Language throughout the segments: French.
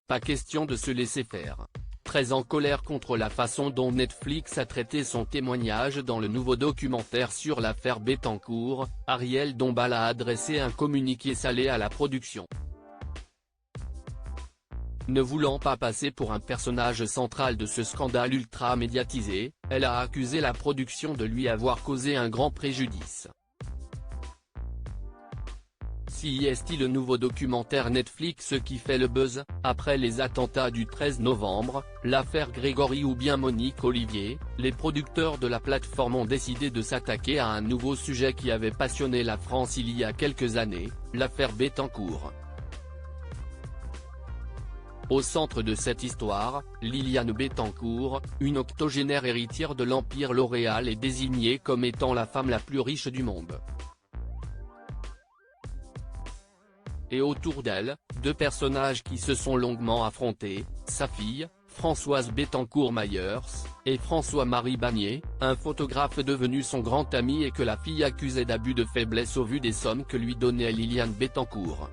Pas question de se laisser faire. Très en colère contre la façon dont Netflix a traité son témoignage dans le nouveau documentaire sur l'affaire Bettencourt, Ariel Dombal a adressé un communiqué salé à la production. Ne voulant pas passer pour un personnage central de ce scandale ultra médiatisé, elle a accusé la production de lui avoir causé un grand préjudice. CIST, le nouveau documentaire Netflix qui fait le buzz, après les attentats du 13 novembre, l'affaire Grégory ou bien Monique Olivier, les producteurs de la plateforme ont décidé de s'attaquer à un nouveau sujet qui avait passionné la France il y a quelques années, l'affaire Bettencourt. Au centre de cette histoire, Liliane Bettencourt, une octogénaire héritière de l'Empire L'Oréal, est désignée comme étant la femme la plus riche du monde. Et autour d'elle, deux personnages qui se sont longuement affrontés, sa fille, Françoise Bettencourt-Meyers, et François-Marie Bagné, un photographe devenu son grand ami et que la fille accusait d'abus de faiblesse au vu des sommes que lui donnait Liliane Bettencourt.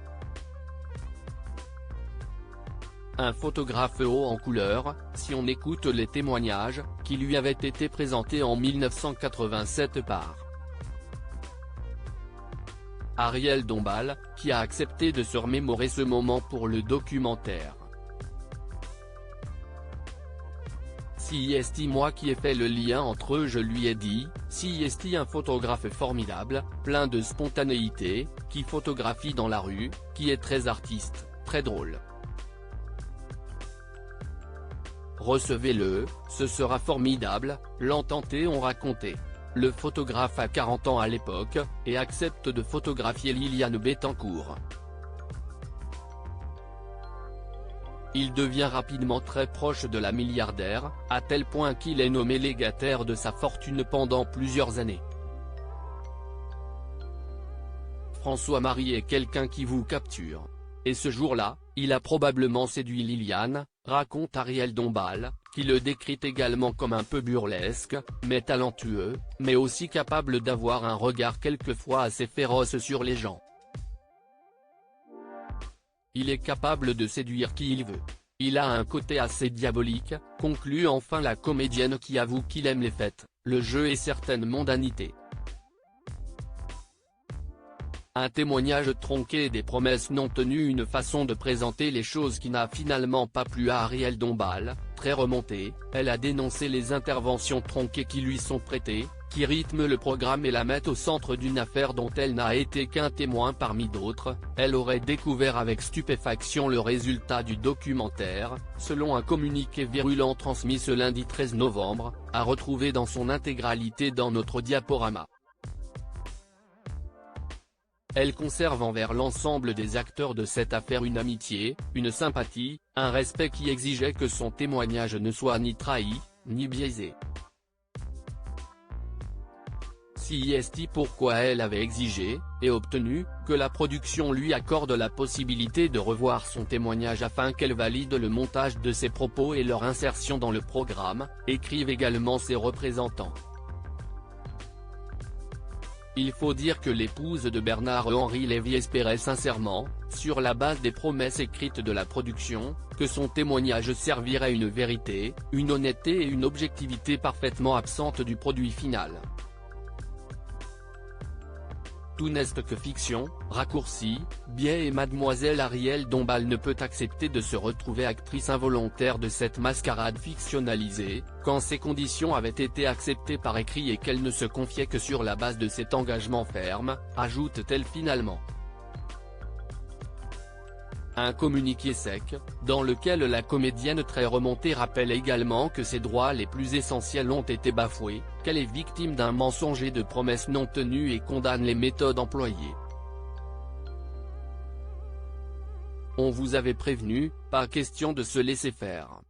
Un photographe haut en couleur, si on écoute les témoignages, qui lui avaient été présentés en 1987 par Ariel Dombal, qui a accepté de se remémorer ce moment pour le documentaire. CIST, moi qui ai fait le lien entre eux, je lui ai dit, CIST, un photographe formidable, plein de spontanéité, qui photographie dans la rue, qui est très artiste, très drôle. Recevez-le, ce sera formidable, l'entendez on racontait. Le photographe a 40 ans à l'époque, et accepte de photographier Liliane Bettencourt. Il devient rapidement très proche de la milliardaire, à tel point qu'il est nommé légataire de sa fortune pendant plusieurs années. François-Marie est quelqu'un qui vous capture. Et ce jour-là, il a probablement séduit Liliane, raconte Ariel Dombal, qui le décrit également comme un peu burlesque, mais talentueux, mais aussi capable d'avoir un regard quelquefois assez féroce sur les gens. Il est capable de séduire qui il veut. Il a un côté assez diabolique, conclut enfin la comédienne qui avoue qu'il aime les fêtes, le jeu et certaines mondanités. Un témoignage tronqué et des promesses non tenues, une façon de présenter les choses qui n'a finalement pas plu à Ariel Dombal, très remontée, elle a dénoncé les interventions tronquées qui lui sont prêtées, qui rythment le programme et la mettent au centre d'une affaire dont elle n'a été qu'un témoin parmi d'autres. Elle aurait découvert avec stupéfaction le résultat du documentaire, selon un communiqué virulent transmis ce lundi 13 novembre, à retrouver dans son intégralité dans notre diaporama. Elle conserve envers l'ensemble des acteurs de cette affaire une amitié, une sympathie, un respect qui exigeait que son témoignage ne soit ni trahi, ni biaisé. CIST, pourquoi elle avait exigé, et obtenu, que la production lui accorde la possibilité de revoir son témoignage afin qu'elle valide le montage de ses propos et leur insertion dans le programme, écrivent également ses représentants. Il faut dire que l'épouse de Bernard-Henri Lévy espérait sincèrement, sur la base des promesses écrites de la production, que son témoignage servirait une vérité, une honnêteté et une objectivité parfaitement absentes du produit final. Tout n'est que fiction, raccourci, biais et mademoiselle Ariel Dombal ne peut accepter de se retrouver actrice involontaire de cette mascarade fictionnalisée, quand ces conditions avaient été acceptées par écrit et qu'elle ne se confiait que sur la base de cet engagement ferme, ajoute-t-elle finalement. Un communiqué sec, dans lequel la comédienne très remontée rappelle également que ses droits les plus essentiels ont été bafoués, qu'elle est victime d'un mensonge et de promesses non tenues et condamne les méthodes employées. On vous avait prévenu, pas question de se laisser faire.